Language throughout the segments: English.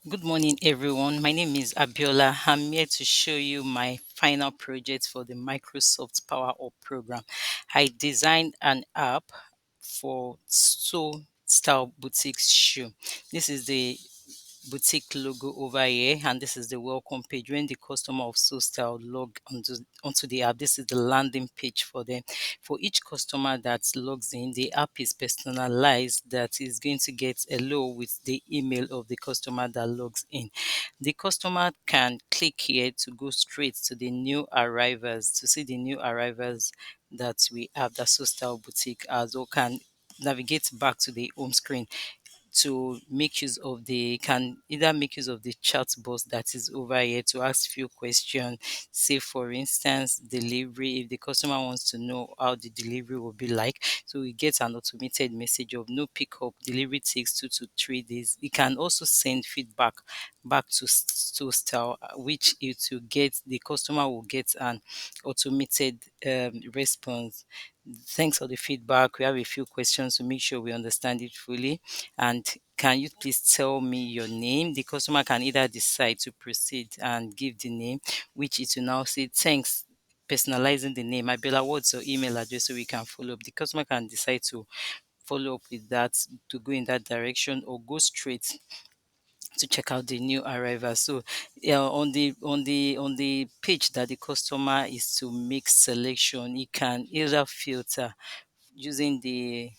Good morning, everyone. My name is Abiola. I'm here to show you my final project for the Microsoft Powerup program. I designed an app for style boutique shoe. This is the boutique logo over here, and this is the welcome page. When the customer of So Style log onto the app, this is the landing page for them. For each customer that logs in, the app is personalized, that is going to get hello with the email of the customer that logs in. The customer can click here to go straight to the new arrivals, to see the new arrivals that we have, the So Style boutique, as well can navigate back to the home screen to make use of the can either make use of the chat box that is over here to ask few questions. Say for instance, delivery, if the customer wants to know how the delivery will be like, so we get an automated message of no pickup, delivery takes 2 to 3 days. We can also send feedback back to Style, which it will get, the customer will get an automated response. Thanks for the feedback. We have a few questions to make sure we understand it fully. And can you please tell me your name? The customer can either decide to proceed and give the name, which it will now say thanks, personalizing the name. Abela, what's your email address so we can follow up? The customer can decide to follow up with that, to go in that direction, or go straight to check out the new arrival. So yeah, on the page that the customer is to make selection, he can either filter using the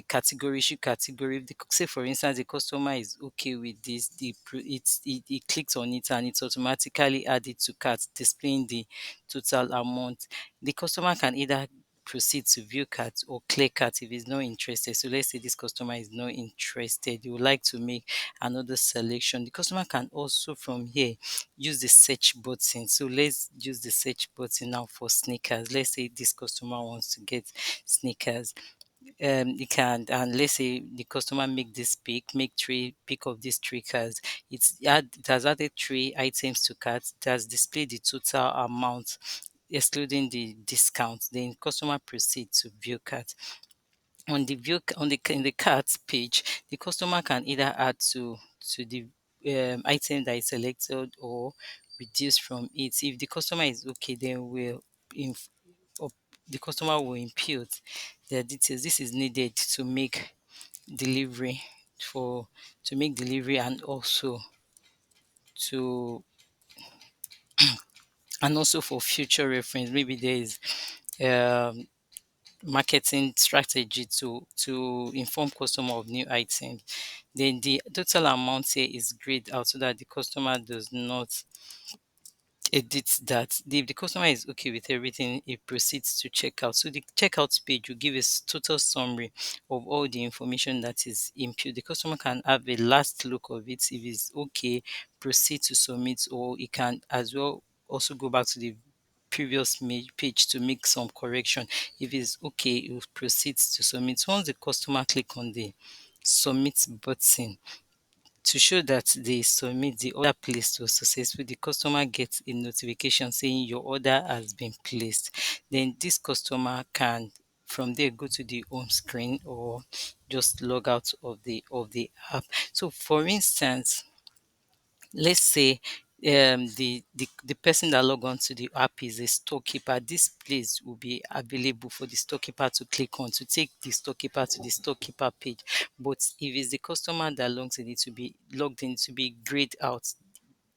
category issue category. If the, say for instance the customer is okay with this, it clicks on it and it's automatically added to cart, displaying the total amount. The customer can either proceed to view cart or clear cart if he's not interested. So let's say this customer is not interested, you would like to make another selection. The customer can also from here use the search button. So let's use the search button now for sneakers. Let's say this customer wants to get sneakers. You can, and let's say the customer make three pick of these three cards. It has added three items to cart. It has displayed the total amount excluding the discount. Then customer proceed to view cart. On the view on the in the cart page, the customer can either add to the item that is selected or reduce from it. If the customer is okay, then we'll inf- up, the customer will input their details. This is needed delivery to make delivery, to and also for future reference. Maybe there is um, marketing strategy to inform customer of new items. Then the total amount here is grayed out so that the customer does not edit that. If the customer is okay with everything, it proceeds to checkout. So the checkout page will give us total summary of all the information that is input. The customer can have a last look of it. If it's okay, proceed to submit, or he can as well also go back to the previous page to make some correction. If it's okay, it will proceed to submit. Once the customer click on the submit button, to show that they submit the order placed was successful, the customer gets a notification saying your order has been placed. Then this customer can from there go to the home screen or just log out of the app. So for instance, let's say the person that log on to the app is a storekeeper. This place will be available for the storekeeper to click on to take the storekeeper to the storekeeper page. But if it's the customer that logs in, it to be logged in to be grayed out.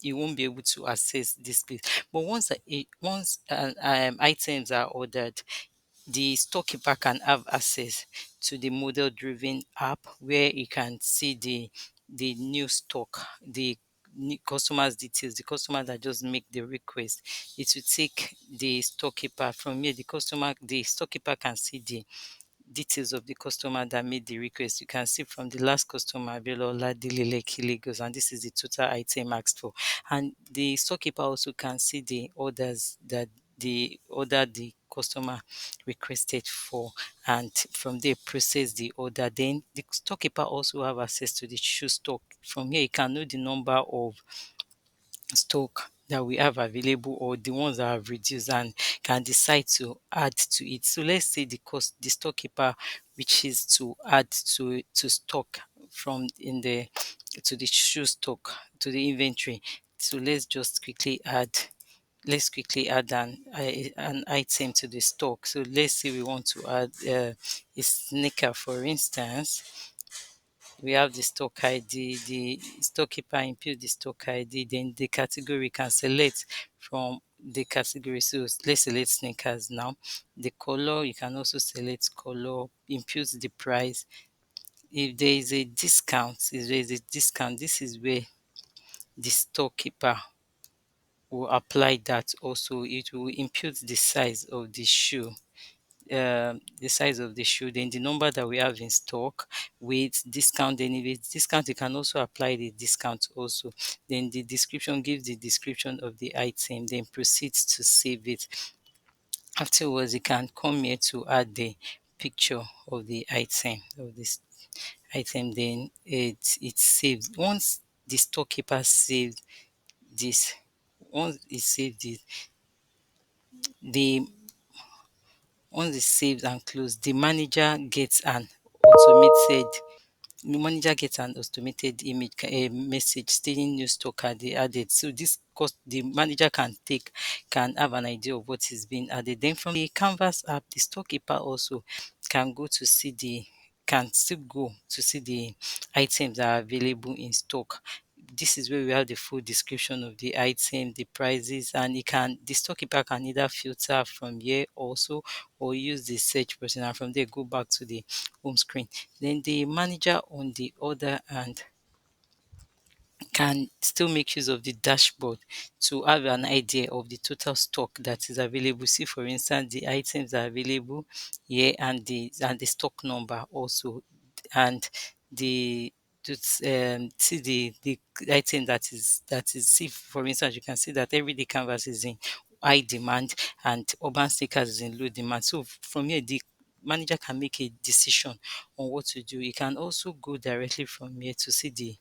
You won't be able to access this place. But once items are ordered, the storekeeper can have access to the model driven app where you can see the new stock, the new customers details, the customer that just make the request. It will take the storekeeper from here. The storekeeper can see the details of the customer that made the request. You can see from the last customer, Belola Dileleki Lagos, and this is the total item asked for. And the storekeeper also can see the orders that the customer requested for, and from there process the order. Then the storekeeper also have access to the shoe stock. From here, you can know the number of stock that we have available or the ones that have reduced, and can decide to add to it. So let's say the storekeeper wishes to add to stock from in the to the shoe stock, to the inventory. So let's quickly add an item to the stock. So let's say we want to add a sneaker, for instance. We have the stock ID, the storekeeper input the stock ID, then the category can select from the category. So let's select sneakers now. The color, you can also select color, input the price. If there is a discount, this is where the storekeeper will apply that. Also, it will impute the size of the shoe, then the number that we have in stock with discount. Then if it's discount, you can also apply the discount also. Then the description gives the description of the item, then proceeds to save it. Afterwards, you can come here to add the picture of the item, then it saves. Once the storekeeper saves this, once it saved it, the once it's saved and closed, the manager gets an automated image a message stating new stock are they added. So this cost the manager can have an idea of what is being added. Then from the Canvas app, the storekeeper also can go to see the can still go to see the items that are available in stock. This is where we have the full description of the item, the prices, and the storekeeper can either filter from here also, or use the search button, and from there go back to the home screen. Then the manager, on the other hand, can still make use of the dashboard to have an idea of the total stock that is available. See, for instance, the items are available here, and the stock number also, and the see the item that is see, for instance, you can see that everyday canvas is in high demand and urban stickers is in low demand. So from here, the manager can make a decision on what to do. You can also go directly from here to see the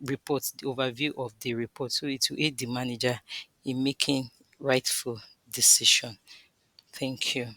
overview of the report. So it will aid the manager in making rightful decision. Thank you.